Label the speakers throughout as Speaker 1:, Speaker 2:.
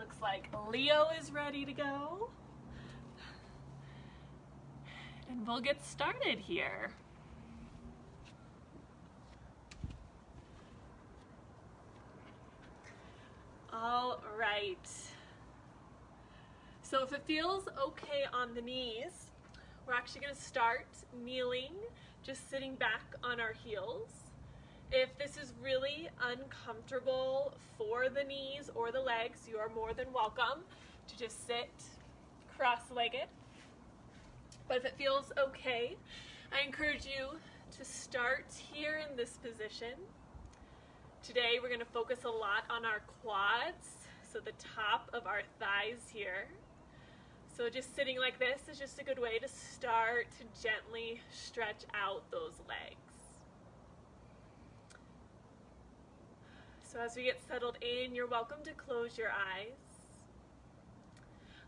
Speaker 1: Looks like Leo is ready to go. And we'll get started here. All right. So if it feels okay on the knees, we're actually going to start kneeling, just sitting back on our heels. If this is really uncomfortable for the knees or the legs, you are more than welcome to just sit cross-legged. But if it feels okay, I encourage you to start here in this position. Today we're going to focus a lot on our quads, so the top of our thighs here. So just sitting like this is just a good way to start to gently stretch out those legs. So as we get settled in, you're welcome to close your eyes.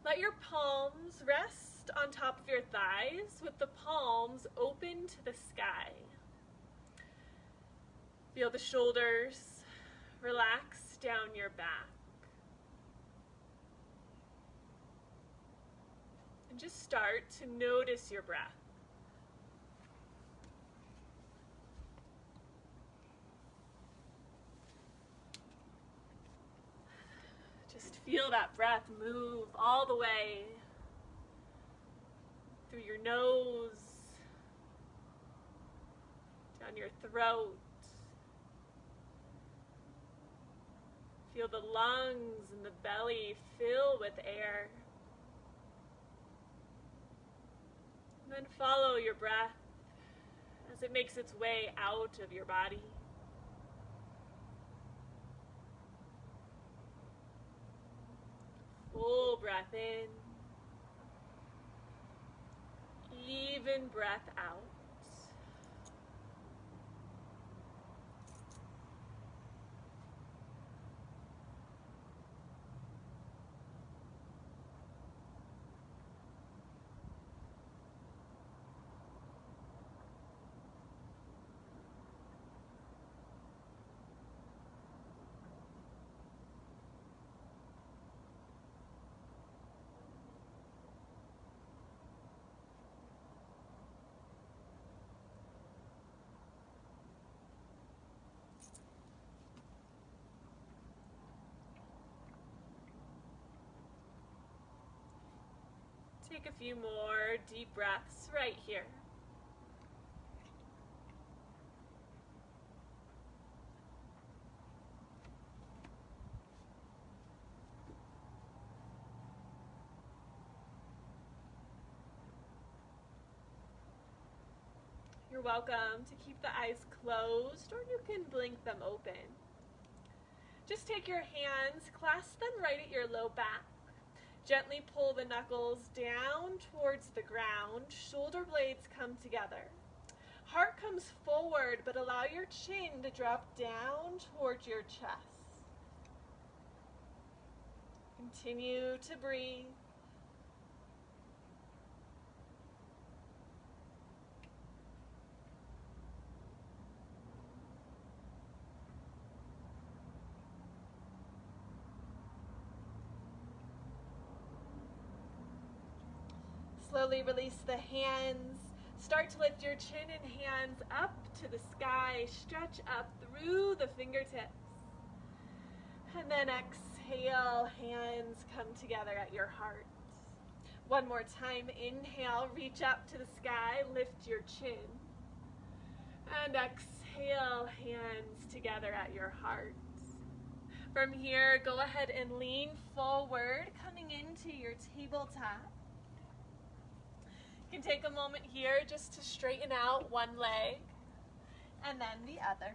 Speaker 1: Let your palms rest on top of your thighs with the palms open to the sky. Feel the shoulders relax down your back. And just start to notice your breath. Just feel that breath move all the way through your nose, down your throat. Feel the lungs and the belly fill with air. And then follow your breath as it makes its way out of your body. Full breath in, even breath out. Take a few more deep breaths right here. You're welcome to keep the eyes closed, or you can blink them open. Just take your hands, clasp them right at your low back. Gently pull the knuckles down towards the ground. Shoulder blades come together. Heart comes forward, but allow your chin to drop down towards your chest. Continue to breathe. Slowly release the hands. Start to lift your chin and hands up to the sky. Stretch up through the fingertips. And then exhale, hands come together at your heart. One more time, inhale, reach up to the sky, lift your chin. And exhale, hands together at your heart. From here, go ahead and lean forward, coming into your tabletop. You can take a moment here just to straighten out one leg and then the other.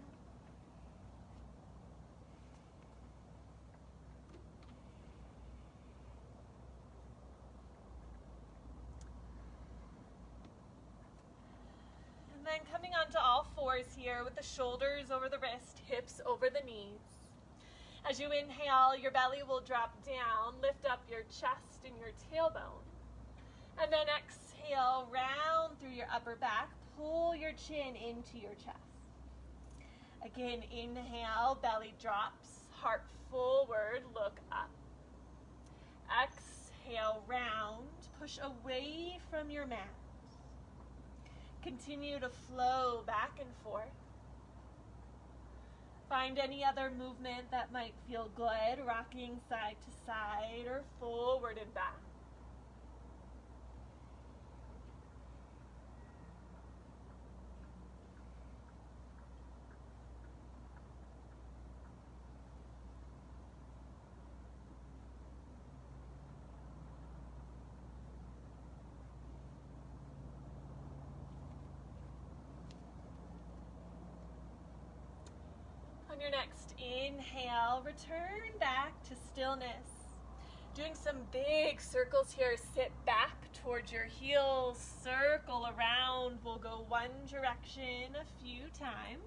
Speaker 1: And then coming onto all fours here with the shoulders over the wrist, hips over the knees. As you inhale, your belly will drop down, lift up your chest and your tailbone. And then exhale, round through your upper back, pull your chin into your chest. Again, inhale, belly drops, heart forward, look up. push away from your mat. Continue to flow back and forth. Find any other movement that might feel good, rocking side to side or forward and back. On your next inhale, return back to stillness. Doing some big circles here. Sit back towards your heels, circle around. We'll go one direction a few times.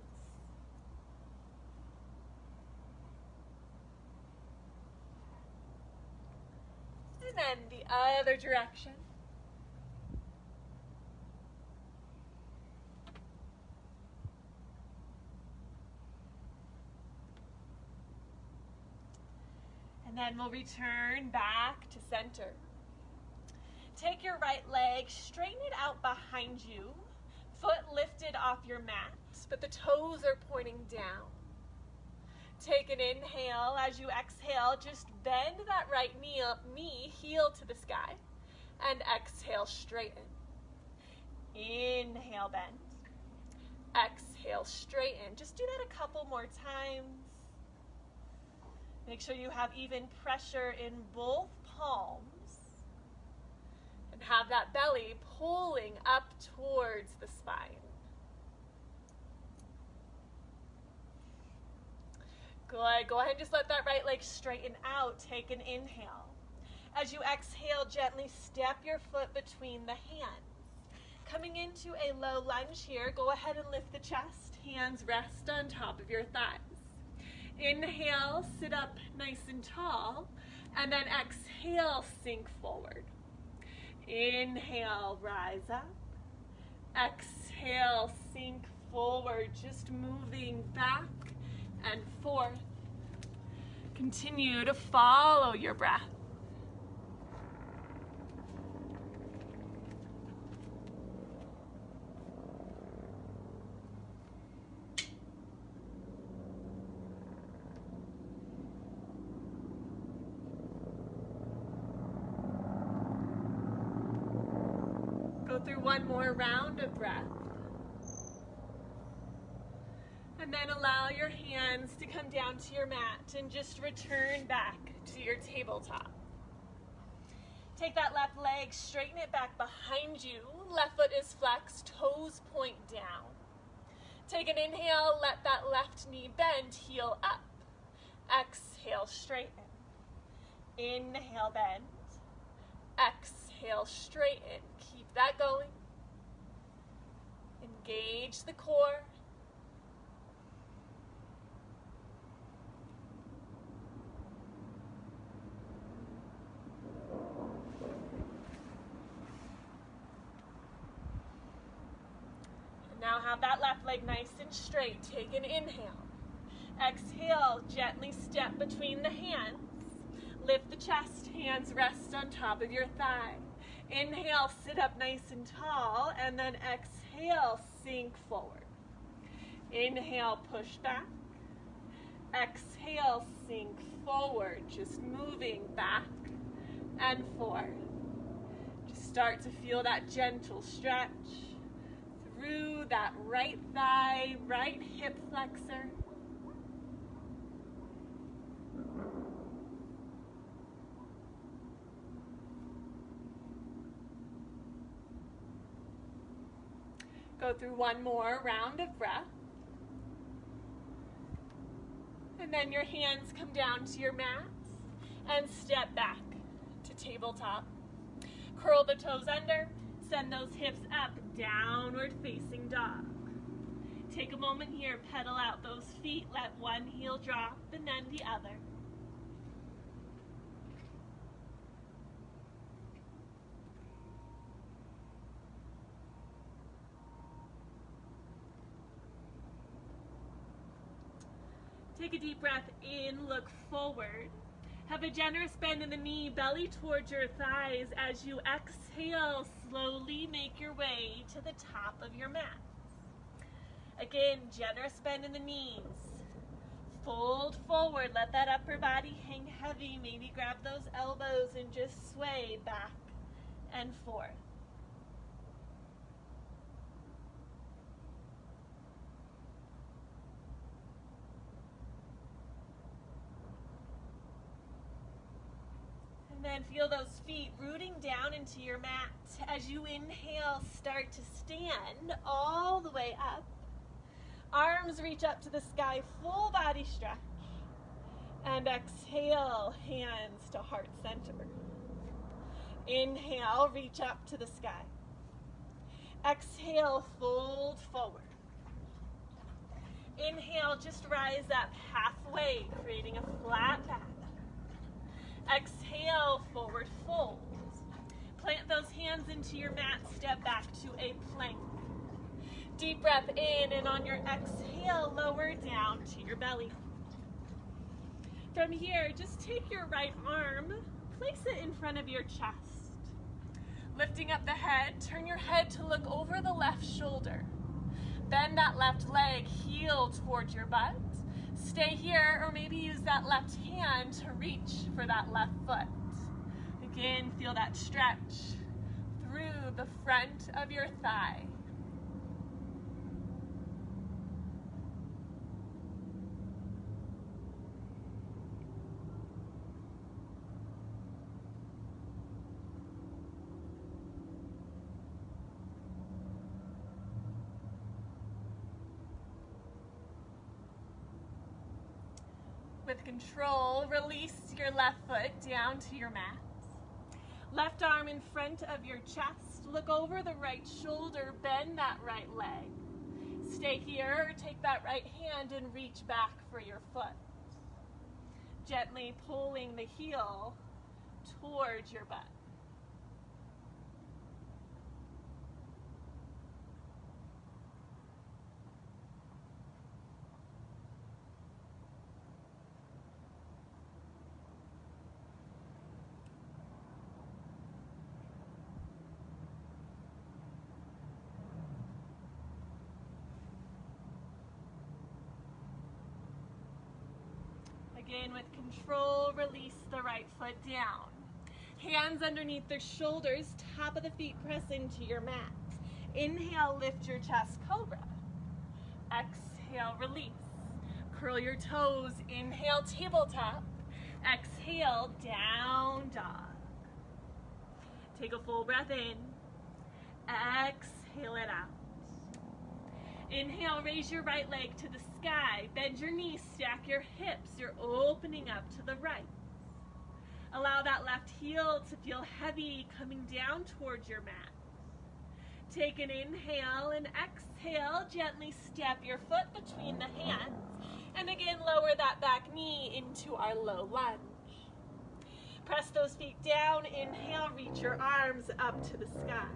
Speaker 1: And then the other direction. And then we'll return back to center. Take your right leg, straighten it out behind you, foot lifted off your mat, but the toes are pointing down. Take an inhale. As you exhale, just bend that right knee, heel to the sky, and exhale, straighten. Inhale, bend. Exhale, straighten. Just do that a couple more times. Make sure you have even pressure in both palms. And have that belly pulling up towards the spine. Good. Go ahead and just let that right leg straighten out. Take an inhale. As you exhale, gently step your foot between the hands. Coming into a low lunge here, go ahead and lift the chest. Hands rest on top of your thighs. Inhale, sit up nice and tall, and then exhale, sink forward. Inhale, rise up. Exhale, sink forward, just moving back and forth. Continue to follow your breath. Go through one more round of breath. And then allow your hands to come down to your mat and just return back to your tabletop. Take that left leg, straighten it back behind you. Left foot is flexed, toes point down. Take an inhale, let that left knee bend, heel up. Exhale, straighten. Inhale, bend. Exhale, straighten. Keep that going. Engage the core. And now have that left leg nice and straight. Take an inhale. Exhale, gently step between the hands. Lift the chest, hands rest on top of your thigh. Inhale, sit up nice and tall, and then exhale, sink forward. Inhale, push back. Exhale, sink forward, just moving back and forth. Just start to feel that gentle stretch through that right thigh, right hip flexor. Go through one more round of breath. And then your hands come down to your mats and step back to tabletop. Curl the toes under, send those hips up, downward facing dog. Take a moment here, pedal out those feet, let one heel drop and then the other. Take a deep breath in, look forward. Have a generous bend in the knee, belly towards your thighs. As you exhale, slowly make your way to the top of your mat. Again, generous bend in the knees. Fold forward, let that upper body hang heavy. Maybe grab those elbows and just sway back and forth. And then feel those feet rooting down into your mat. As you inhale, start to stand all the way up. Arms reach up to the sky, full body stretch. And exhale, hands to heart center. Inhale, reach up to the sky. Exhale, fold forward. Inhale, just rise up halfway, creating a flat back. Exhale, forward fold. Plant those hands into your mat, step back to a plank. Deep breath in, and on your exhale, lower down to your belly. From here, just take your right arm, place it in front of your chest. Lifting up the head, turn your head to look over the left shoulder. Bend that left leg, heel towards your butt. Stay here, or maybe use that left hand to reach for that left foot. Again, feel that stretch through the front of your thigh. With control, release your left foot down to your mat. Left arm in front of your chest. Look over the right shoulder, bend that right leg. Stay here, or take that right hand and reach back for your foot. Gently pulling the heel towards your butt. Again, with control, release the right foot down. Hands underneath the shoulders, top of the feet press into your mat. Inhale, lift your chest, cobra. Exhale, release. Curl your toes, inhale, tabletop. Exhale, down dog. Take a full breath in. Exhale it out. Inhale, raise your right leg to the sky. Bend your knees, stack your hips. You're opening up to the right. Allow that left heel to feel heavy coming down towards your mat. Take an inhale and exhale. Gently step your foot between the hands. And again, lower that back knee into our low lunge. Press those feet down. Inhale, reach your arms up to the sky.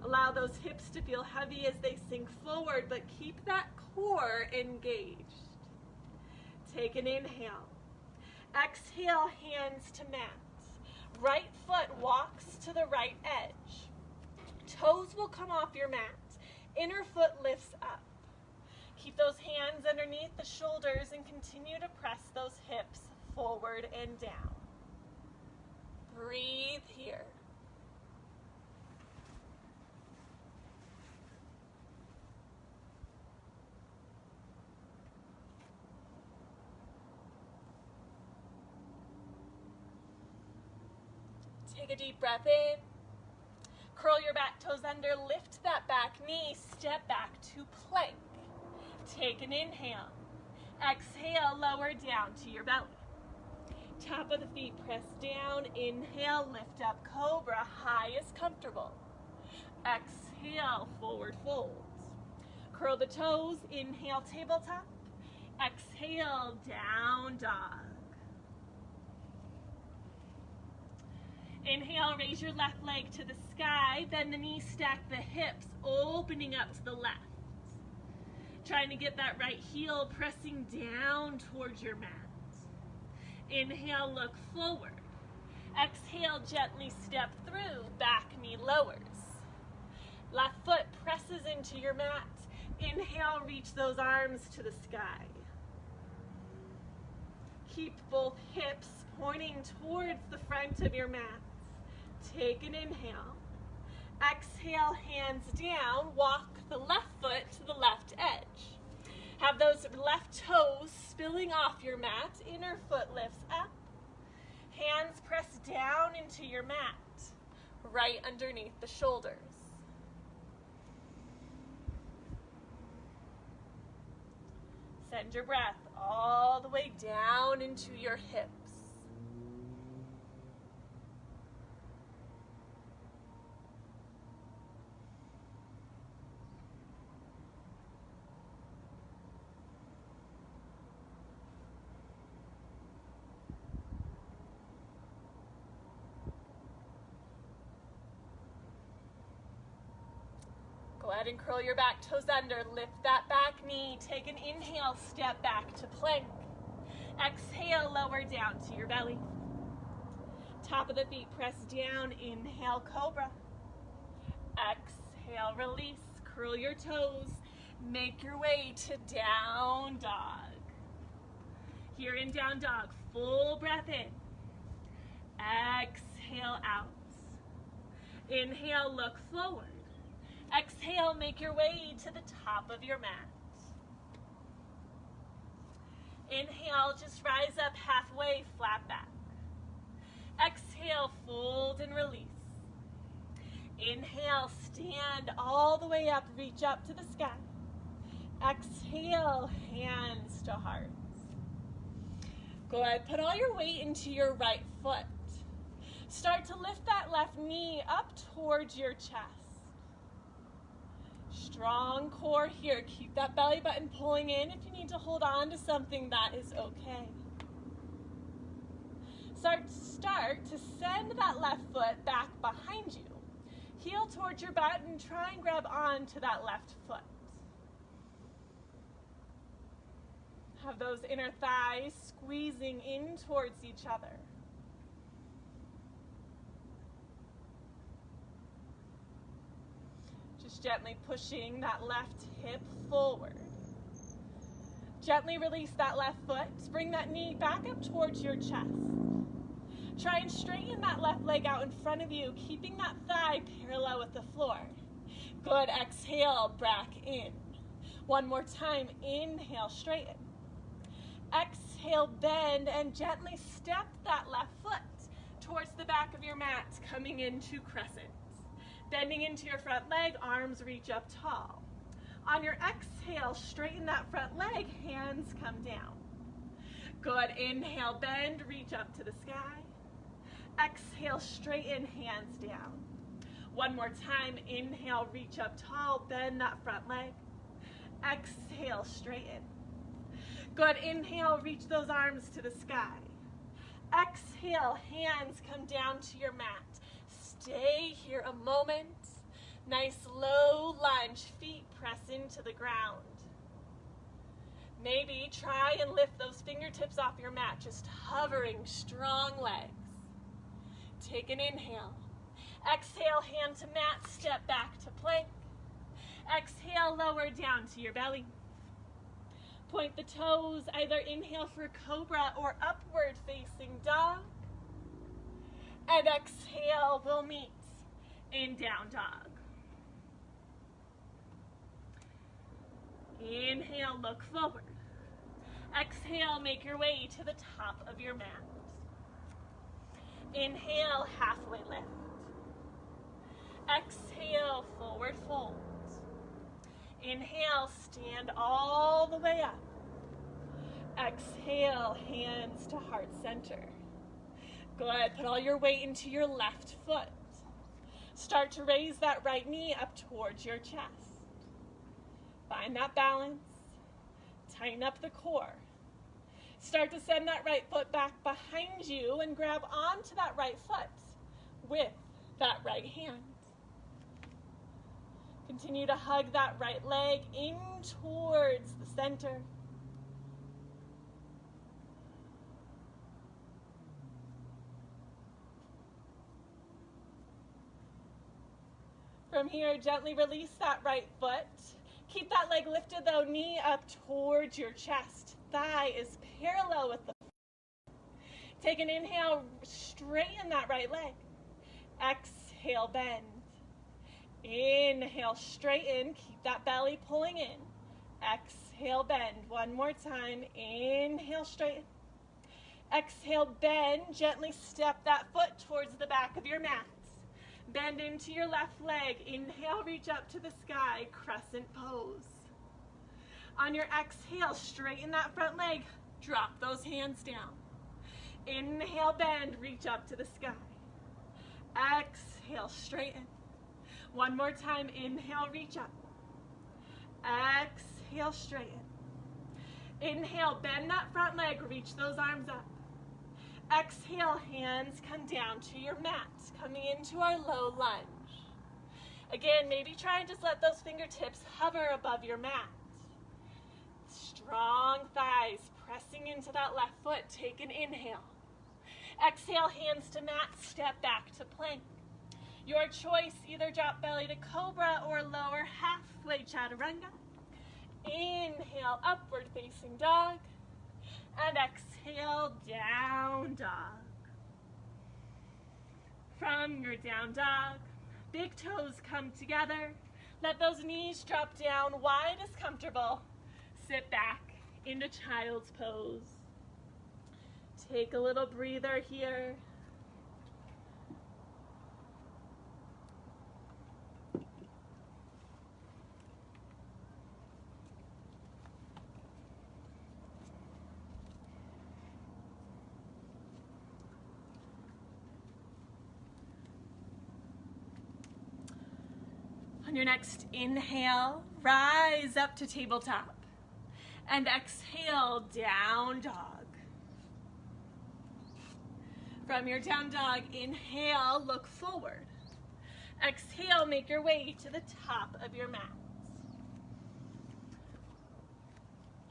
Speaker 1: Allow those hips to feel heavy as they sink forward, but keep that core engaged. Take an inhale. Exhale, hands to mat. Right foot walks to the right edge. Toes will come off your mat. Inner foot lifts up. Keep those hands underneath the shoulders and continue to press those hips forward and down. Breathe here. Take a deep breath in. Curl your back toes under, lift that back knee, step back to plank. Take an inhale. Exhale, lower down to your belly. Top of the feet press down. Inhale, lift up, cobra, high as comfortable. Exhale, forward folds. Curl the toes, inhale, tabletop. Exhale, down dog. Inhale, raise your left leg to the sky, bend the knees, stack the hips, opening up to the left. Trying to get that right heel pressing down towards your mat. Inhale, look forward. Exhale, gently step through, back knee lowers. Left foot presses into your mat. Inhale, reach those arms to the sky. Keep both hips pointing towards the front of your mat. Take an inhale. Exhale, hands down, walk the left foot to the left edge. Have those left toes spilling off your mat, inner foot lifts up. Hands press down into your mat, right underneath the shoulders. Send your breath all the way down into your hips. Go ahead and curl your back toes under. Lift that back knee. Take an inhale, step back to plank. Exhale, lower down to your belly. Top of the feet press down. Inhale, cobra. Exhale, release. Curl your toes. Make your way to down dog. Here in down dog, full breath in. Exhale out. Inhale, look forward. Exhale, make your way to the top of your mat. Inhale, just rise up halfway, flat back. Exhale, fold and release. Inhale, stand all the way up, reach up to the sky. Exhale, hands to heart. Go ahead, put all your weight into your right foot. Start to lift that left knee up towards your chest. Strong core here. Keep that belly button pulling in. If you need to hold on to something, that is okay. Start to send that left foot back behind you. Heel towards your butt and try and grab on to that left foot. Have those inner thighs squeezing in towards each other. Just gently pushing that left hip forward. Gently release that left foot. Bring that knee back up towards your chest. Try and straighten that left leg out in front of you, keeping that thigh parallel with the floor. Good, exhale, back in. One more time, inhale, straighten. Exhale, bend, and gently step that left foot towards the back of your mat, coming into crescent. Bending into your front leg, arms reach up tall. On your exhale, straighten that front leg, hands come down. Good, inhale, bend, reach up to the sky. Exhale, straighten, hands down. One more time, inhale, reach up tall, bend that front leg. Exhale, straighten. Good, inhale, reach those arms to the sky. Exhale, hands come down to your mat. Stay here a moment. Nice low lunge, feet press into the ground. Maybe try and lift those fingertips off your mat, just hovering, strong legs. Take an inhale. Exhale, hand to mat, step back to plank. Exhale, lower down to your belly. Point the toes, either inhale for cobra or upward facing dog. And exhale, we'll meet in down dog. Inhale, look forward. Exhale, make your way to the top of your mat. Inhale, halfway lift. Exhale, forward fold. Inhale, stand all the way up. Exhale, hands to heart center. Good, put all your weight into your left foot. Start to raise that right knee up towards your chest. Find that balance. Tighten up the core. Start to send that right foot back behind you and grab onto that right foot with that right hand. Continue to hug that right leg in towards the center. From here, gently release that right foot. Keep that leg lifted though, knee up towards your chest. Thigh is parallel with the foot. Take an inhale, straighten that right leg. Exhale, bend. Inhale, straighten, keep that belly pulling in. Exhale, bend. One more time. Inhale, straighten. Exhale, bend. Gently step that foot towards the back of your mat. Bend into your left leg. Inhale, reach up to the sky, crescent pose. On your exhale, straighten that front leg. Drop those hands down. Inhale, bend, reach up to the sky. Exhale, straighten. One more time, inhale, reach up. Exhale, straighten. Inhale, bend that front leg, reach those arms up. Exhale, hands come down to your mat, coming into our low lunge. Again, maybe try and just let those fingertips hover above your mat. Strong thighs, pressing into that left foot. Take an inhale. Exhale, hands to mat, step back to plank. Your choice, either drop belly to cobra or lower halfway chaturanga. Inhale, upward facing dog. And exhale, down dog. From your down dog, big toes come together. Let those knees drop down wide as comfortable. Sit back into child's pose. Take a little breather here. On your next inhale, rise up to tabletop. And exhale, down dog. From your down dog, inhale, look forward. Exhale, make your way to the top of your mat.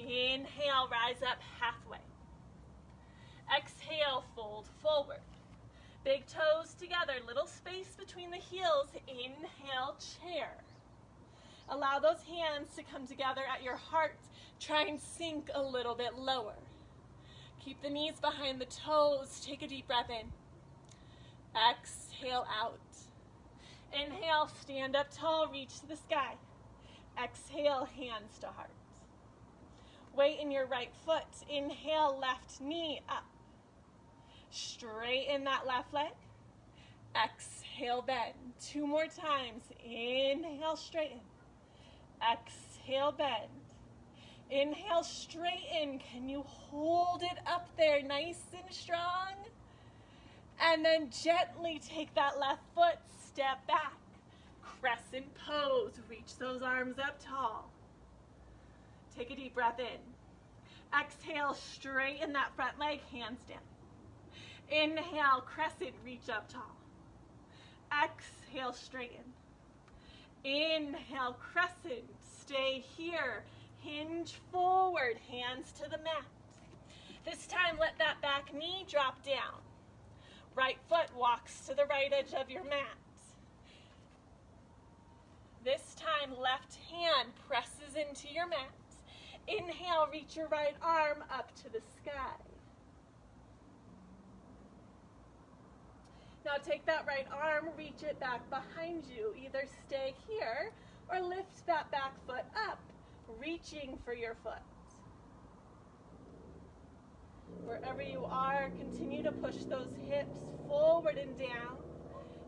Speaker 1: Inhale, rise up halfway. Exhale, fold forward. Big toes together, little space between the heels. Inhale, chair. Allow those hands to come together at your heart. Try and sink a little bit lower. Keep the knees behind the toes. Take a deep breath in. Exhale out. Inhale, stand up tall, reach to the sky. Exhale, hands to heart. Weight in your right foot. Inhale, left knee up. Straighten that left leg. Exhale, bend. Two more times. Inhale, straighten. Exhale, bend. Inhale, straighten. Can you hold it up there nice and strong? And then gently take that left foot, step back. Crescent pose. Reach those arms up tall. Take a deep breath in. Exhale, straighten that front leg, hands down. Inhale, crescent, reach up tall. Exhale, straighten. Inhale, crescent, stay here. Hinge forward, hands to the mat. This time, let that back knee drop down. Right foot walks to the right edge of your mat. This time, left hand presses into your mat. Inhale, reach your right arm up to the sky. Now take that right arm, reach it back behind you. Either stay here or lift that back foot up, reaching for your foot. Wherever you are, continue to push those hips forward and down,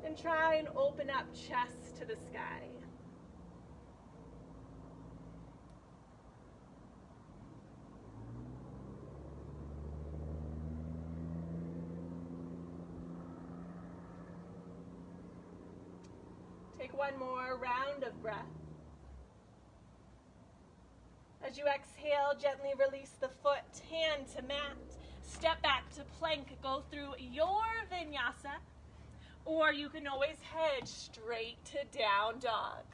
Speaker 1: and try and open up chest to the sky. Take one more round of breath. As you exhale, gently release the foot, hand to mat. Step back to plank. Go through your vinyasa, or you can always head straight to down dog.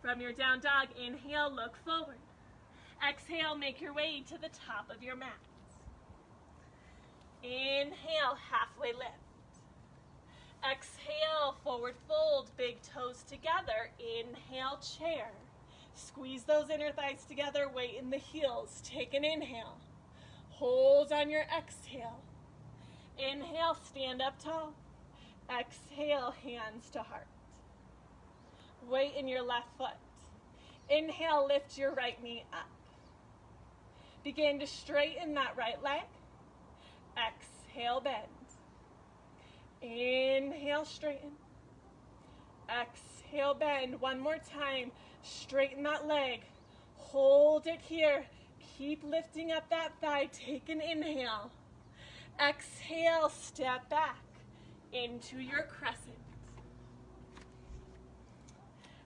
Speaker 1: From your down dog, inhale, look forward. Exhale, make your way to the top of your mat. Inhale, halfway lift. Exhale, forward fold, big toes together. Inhale, chair. Squeeze those inner thighs together, weight in the heels. Take an inhale. Hold on your exhale. Inhale, stand up tall. Exhale, hands to heart. Weight in your left foot. Inhale, lift your right knee up. Begin to straighten that right leg. Exhale, bend. Inhale, straighten. Exhale, bend. One more time. Straighten that leg. Hold it here. Keep lifting up that thigh. Take an inhale. Exhale, step back into your crescent.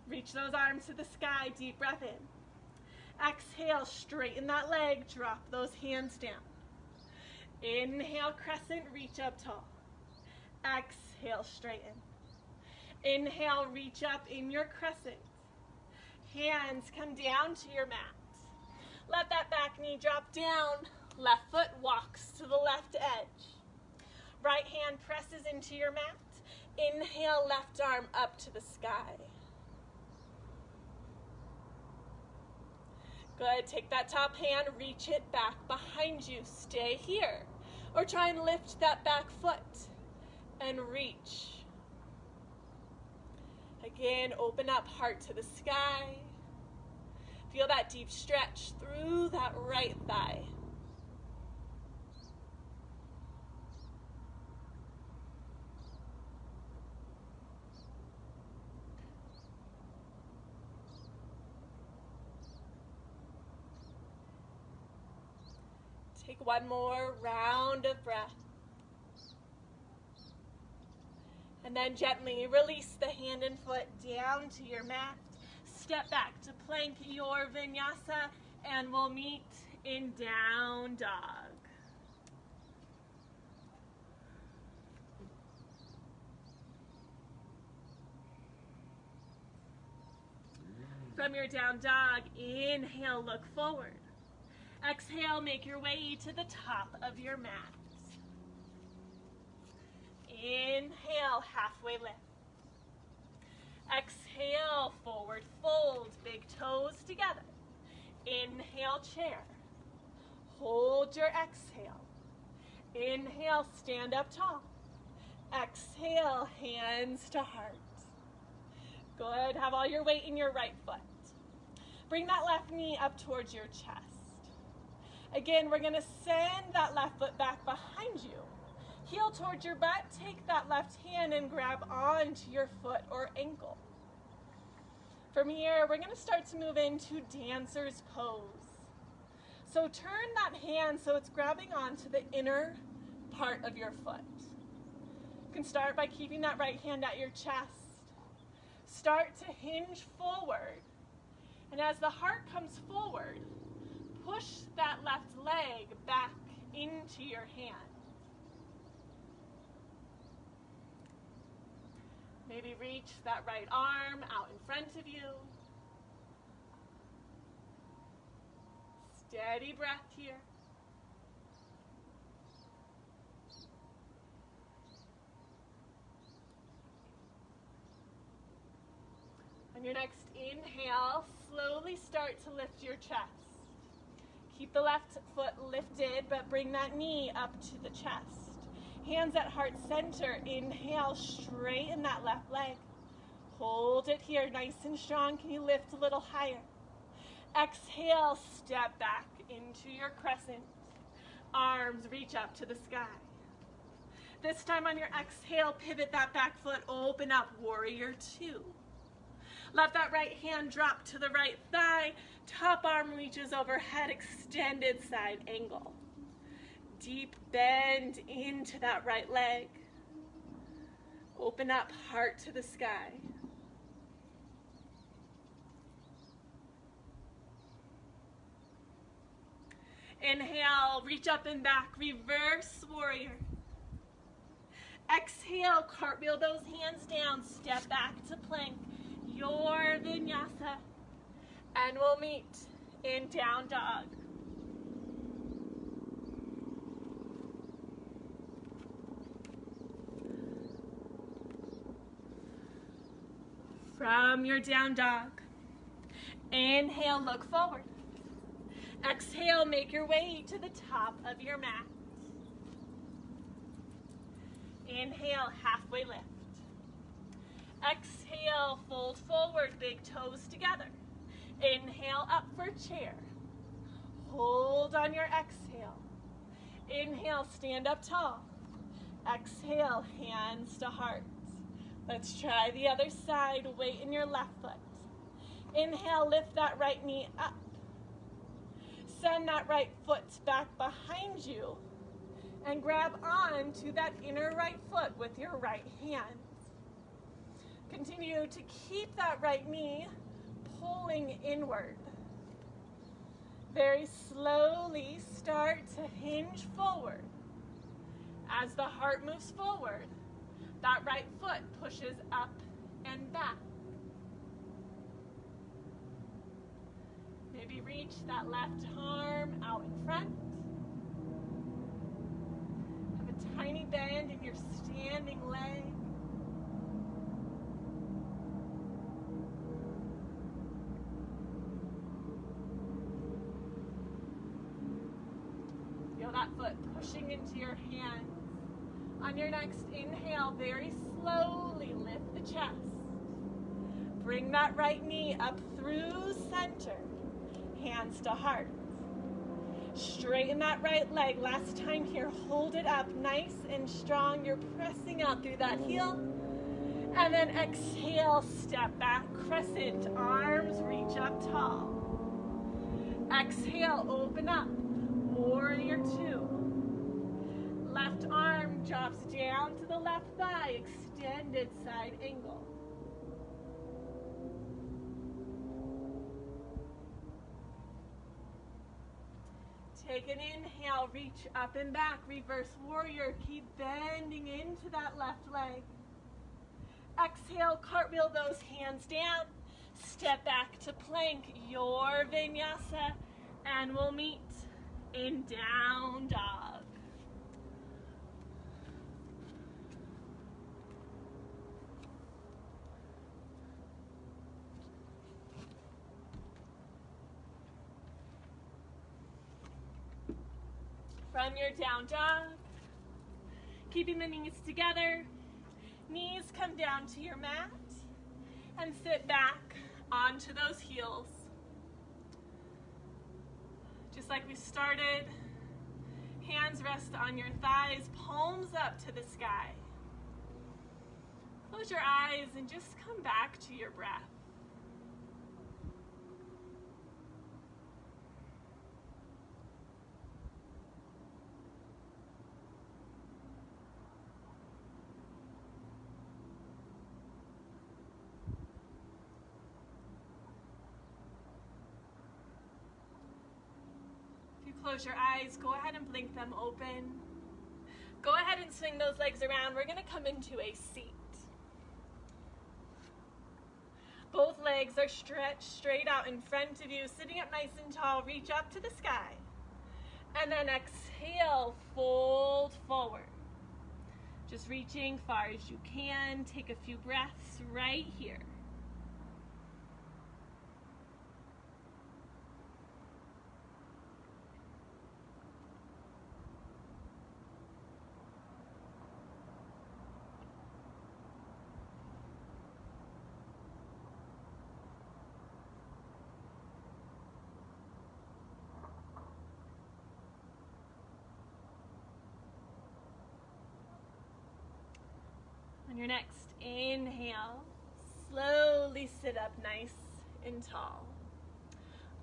Speaker 1: Reach those arms to the sky. Deep breath in. Exhale, straighten that leg. Drop those hands down. Inhale, crescent, reach up tall. Exhale, straighten. Inhale, reach up in your crescent. Hands come down to your mat. Let that back knee drop down. Left foot walks to the left edge. Right hand presses into your mat. Inhale, left arm up to the sky. Good, take that top hand, reach it back behind you. Stay here. Or try and lift that back foot and reach. Again, open up, heart to the sky. Feel that deep stretch through that right thigh. Take one more round of breath. And then gently release the hand and foot down to your mat. Step back to plank your vinyasa, and we'll meet in down dog. From your down dog, inhale, look forward. Exhale, make your way to the top of your mat. Inhale, halfway lift. Exhale, forward fold, big toes together. Inhale, chair. Hold your exhale. Inhale, stand up tall. Exhale, hands to heart. Good, have all your weight in your right foot. Bring that left knee up towards your chest. Again, we're gonna send that left foot back behind you. Heel towards your butt, take that left hand and grab onto your foot or ankle. From here, we're gonna start to move into dancer's pose. So turn that hand so it's grabbing onto the inner part of your foot. You can start by keeping that right hand at your chest. Start to hinge forward. And as the heart comes forward, push that left leg back into your hand. Maybe reach that right arm out in front of you. Steady breath here. On your next inhale, slowly start to lift your chest. Keep the left foot lifted, but bring that knee up to the chest. Hands at heart center. Inhale, straighten that left leg. Hold it here, nice and strong. Can you lift a little higher? Exhale, step back into your crescent. Arms reach up to the sky. This time on your exhale, pivot that back foot, open up, warrior two. Let that right hand drop to the right thigh. Top arm reaches overhead, extended side angle. Deep bend into that right leg. Open up, heart to the sky. Inhale, reach up and back, reverse warrior. Exhale, cartwheel those hands down, step back to plank your vinyasa, and we'll meet in down dog. From your down dog, inhale, look forward. Exhale, make your way to the top of your mat. Inhale, halfway lift. Exhale, fold forward, big toes together. Inhale, up for chair. Hold on your exhale. Inhale, stand up tall. Exhale, hands to heart. Let's try the other side, weight in your left foot. Inhale, lift that right knee up. Send that right foot back behind you and grab on to that inner right foot with your right hand. Continue to keep that right knee pulling inward. Very slowly start to hinge forward. As the heart moves forward, that right foot pushes up and back. Maybe reach that left arm out in front. Have a tiny bend in your standing leg. Feel that foot pushing into your hands. On your next inhale, very slowly lift the chest. Bring that right knee up through center. Hands to heart. Straighten that right leg. Last time here, hold it up nice and strong. You're pressing out through that heel. And then exhale, step back, crescent, arms reach up tall. Exhale, open up, warrior two. Left arm drops down to the left thigh, extended side angle. Take an inhale, reach up and back, reverse warrior. Keep bending into that left leg. Exhale, cartwheel those hands down. Step back to plank, your vinyasa, and we'll meet in down dog. From your down dog, keeping the knees together, knees come down to your mat, and sit back onto those heels. Just like we started, hands rest on your thighs, palms up to the sky. Close your eyes and just come back to your breath. Close your eyes, go ahead and blink them open. Go ahead and swing those legs around. We're gonna come into a seat. Both legs are stretched straight out in front of you, sitting up nice and tall, reach up to the sky. And then exhale, fold forward. Just reaching far as you can. Take a few breaths right here. On your next inhale, slowly sit up nice and tall.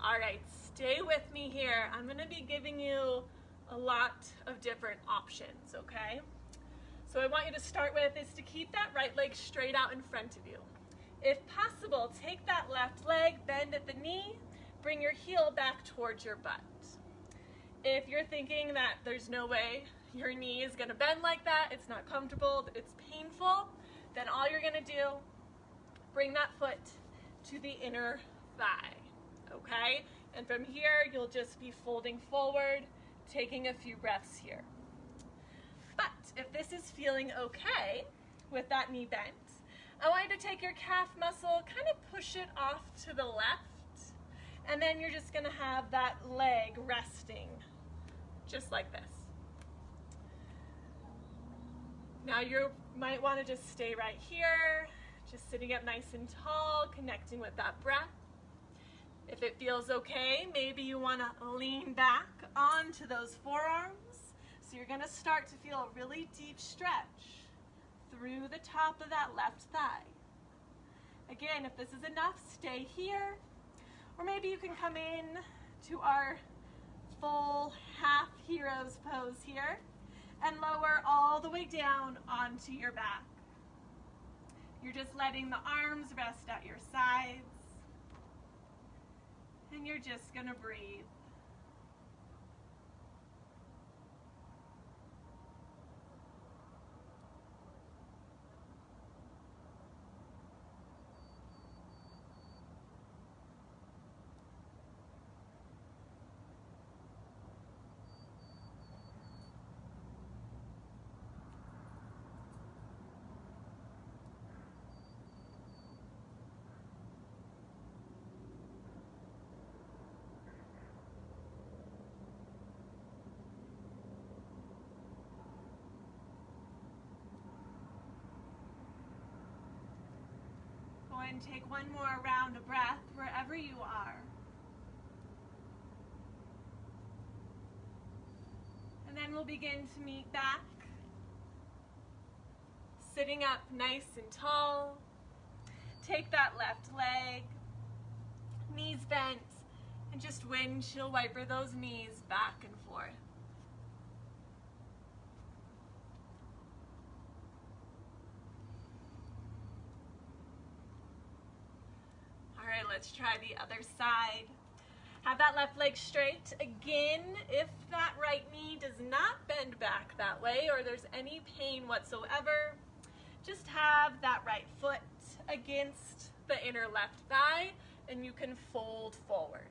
Speaker 1: All right, stay with me here. I'm gonna be giving you a lot of different options, okay? So I want you to start with is to keep that right leg straight out in front of you. If possible, take that left leg, bend at the knee, bring your heel back towards your butt. If you're thinking that there's no way your knee is gonna bend like that, it's not comfortable, it's painful, then all you're gonna do, bring that foot to the inner thigh, okay? And from here, you'll just be folding forward, taking a few breaths here. But if this is feeling okay with that knee bent, I want you to take your calf muscle, kind of push it off to the left, and then you're just gonna have that leg resting, just like this. Now you might want to just stay right here, just sitting up nice and tall, connecting with that breath. If it feels okay, maybe you want to lean back onto those forearms. So you're going to start to feel a really deep stretch through the top of that left thigh. Again, if this is enough, stay here. Or maybe you can come in to our full half hero's pose here and lower all the way down onto your back. You're just letting the arms rest at your sides. And you're just going to breathe. Go ahead and take one more round of breath wherever you are. And then we'll begin to meet back. Sitting up nice and tall. Take that left leg, knees bent, and just windshield wiper those knees back and forth. All right, let's try the other side. Have that left leg straight. Again, if that right knee does not bend back that way or there's any pain whatsoever, just have that right foot against the inner left thigh and you can fold forward.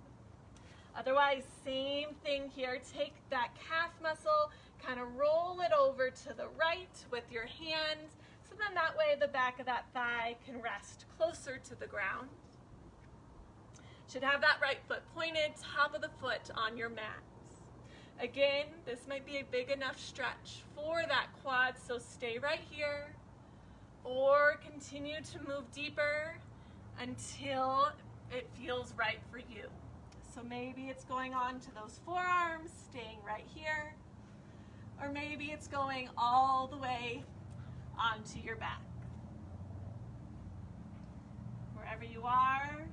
Speaker 1: Otherwise, same thing here. Take that calf muscle, kind of roll it over to the right with your hands, so then that way the back of that thigh can rest closer to the ground. Should have that right foot pointed, top of the foot on your mat. Again, this might be a big enough stretch for that quad, so stay right here or continue to move deeper until it feels right for you. So maybe it's going on to those forearms, staying right here, or maybe it's going all the way onto your back. Wherever you are,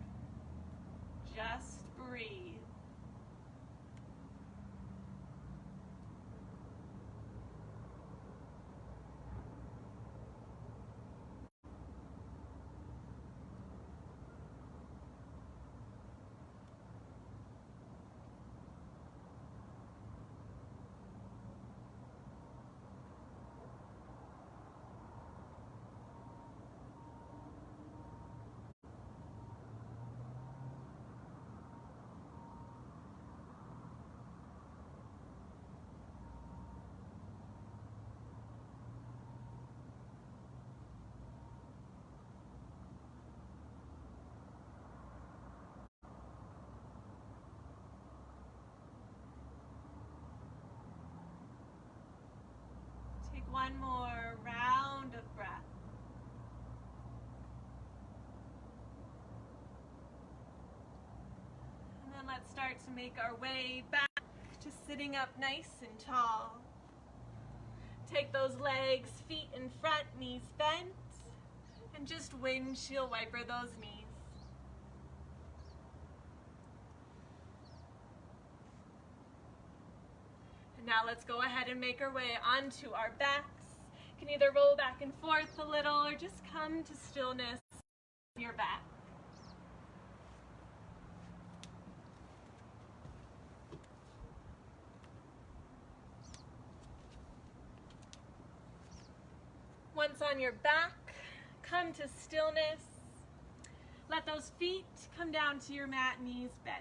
Speaker 1: just breathe. One more round of breath. And then let's start to make our way back to sitting up nice and tall. Take those legs, feet in front, knees bent, and just windshield wiper those knees. Now let's go ahead and make our way onto our backs. You can either roll back and forth a little or just come to stillness on your back. Once on your back, come to stillness. Let those feet come down to your mat, knees bent.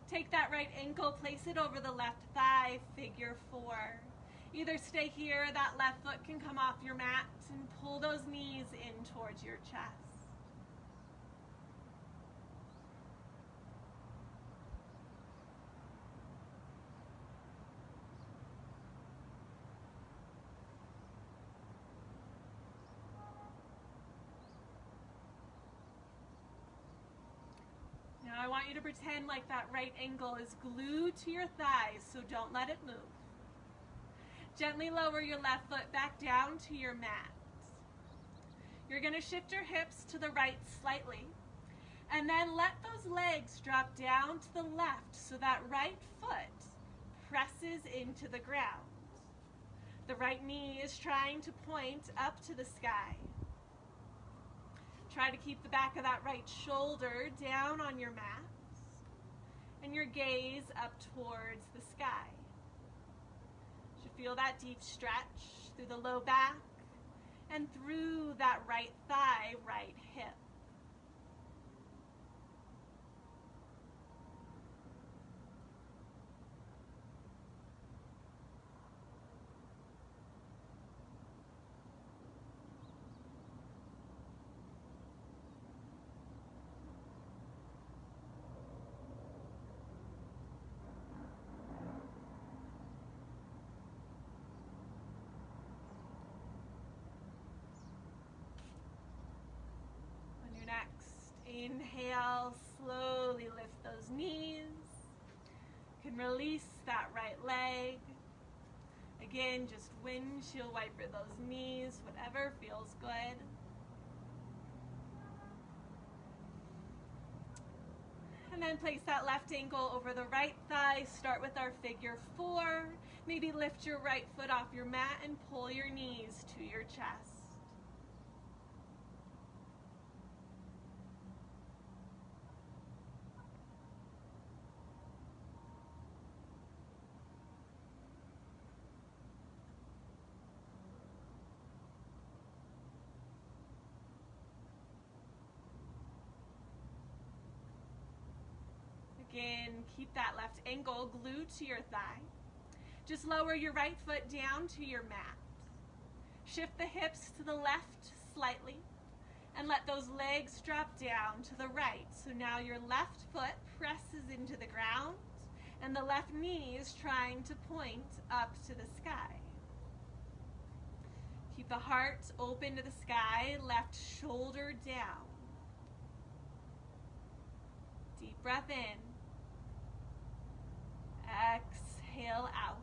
Speaker 1: Take that right ankle, place it over the left thigh, figure 4. Either stay here, that left foot can come off your mat, and pull those knees in towards your chest. Now I want you to pretend like that right ankle is glued to your thighs, so don't let it move. Gently lower your left foot back down to your mat. You're going to shift your hips to the right slightly, and then let those legs drop down to the left so that right foot presses into the ground. The right knee is trying to point up to the sky. Try to keep the back of that right shoulder down on your mat and your gaze up towards the sky. You should feel that deep stretch through the low back and through that right thigh, right hip. Next, inhale, slowly lift those knees. You can release that right leg. Again, just windshield wiper those knees, whatever feels good. And then place that left ankle over the right thigh. Start with our figure 4. Maybe lift your right foot off your mat and pull your knees to your chest. Again, keep that left ankle glued to your thigh. Just lower your right foot down to your mat. Shift the hips to the left slightly and let those legs drop down to the right. So now your left foot presses into the ground and the left knee is trying to point up to the sky. Keep the heart open to the sky, left shoulder down. Deep breath in. Exhale out.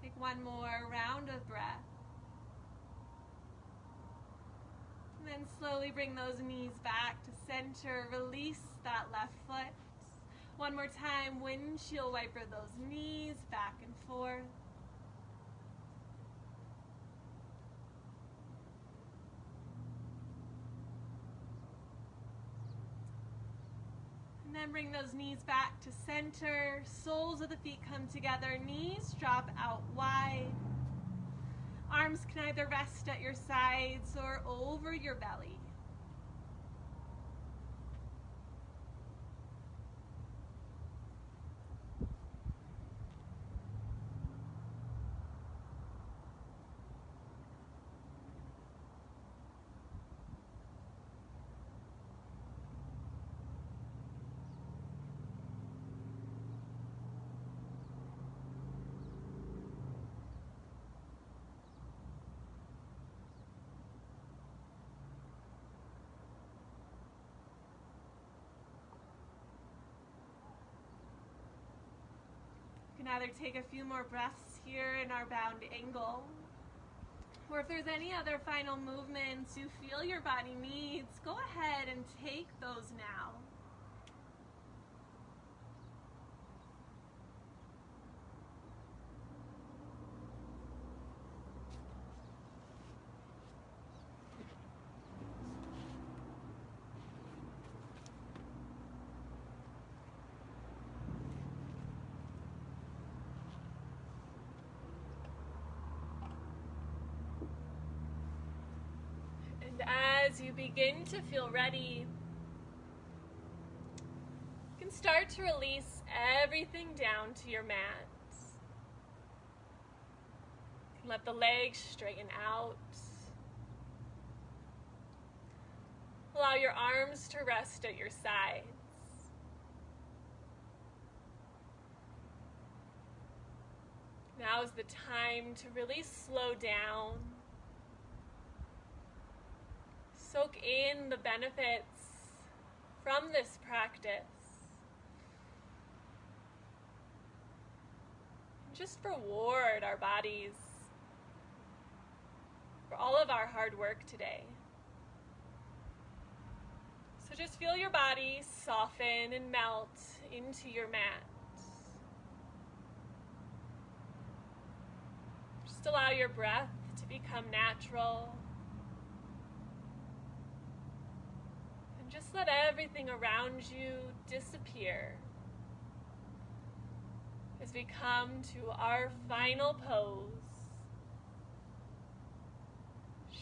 Speaker 1: Take one more round of breath. And then slowly bring those knees back to center. Release that left foot. One more time, windshield wiper those knees back and forth. And then bring those knees back to center. Soles of the feet come together. Knees drop out wide. Arms can either rest at your sides or over your belly. You can either take a few more breaths here in our bound angle, or if there's any other final movements you feel your body needs, go ahead and take those now. And as you begin to feel ready, you can start to release everything down to your mat. Let the legs straighten out. Allow your arms to rest at your sides. Now is the time to really slow down. Soak in the benefits from this practice. And just reward our bodies for all of our hard work today. So just feel your body soften and melt into your mat. Just allow your breath to become natural. And just let everything around you disappear as we come to our final pose,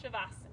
Speaker 1: Shavasana.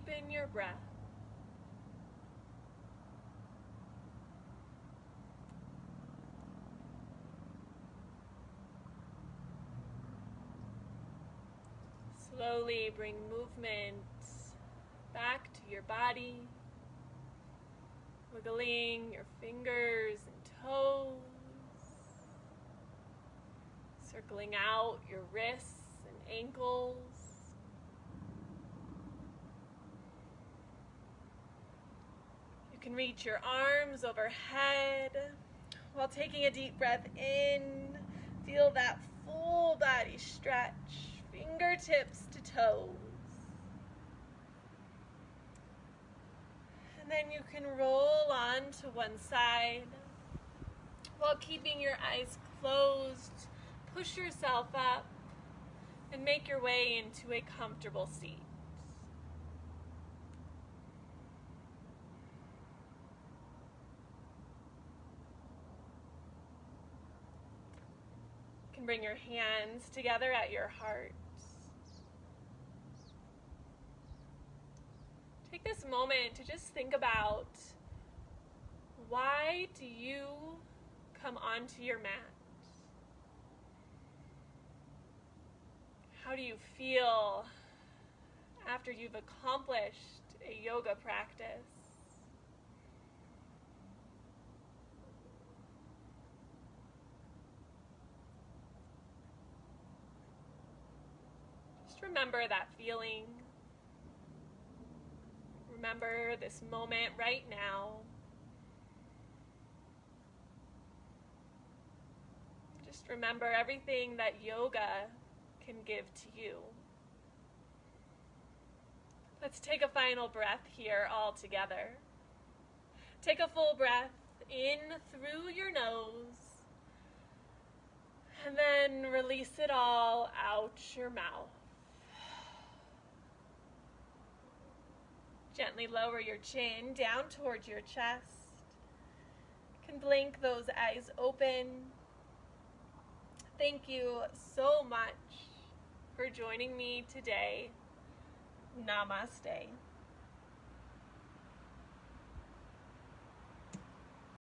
Speaker 1: deepen your breath. Slowly bring movement back to your body, wiggling your fingers and toes, circling out your wrists and ankles. You can reach your arms overhead while taking a deep breath in. Feel that full body stretch, fingertips to toes. And then you can roll on to one side while keeping your eyes closed. Push yourself up and make your way into a comfortable seat. You can bring your hands together at your heart. Take this moment to just think about, why do you come onto your mat? How do you feel after you've accomplished a yoga practice? Just remember that feeling. Remember this moment right now. Just remember everything that yoga can give to you. Let's take a final breath here all together. Take a full breath in through your nose, and then release it all out your mouth. Gently lower your chin down towards your chest. You can blink those eyes open. Thank you so much for joining me today. Namaste.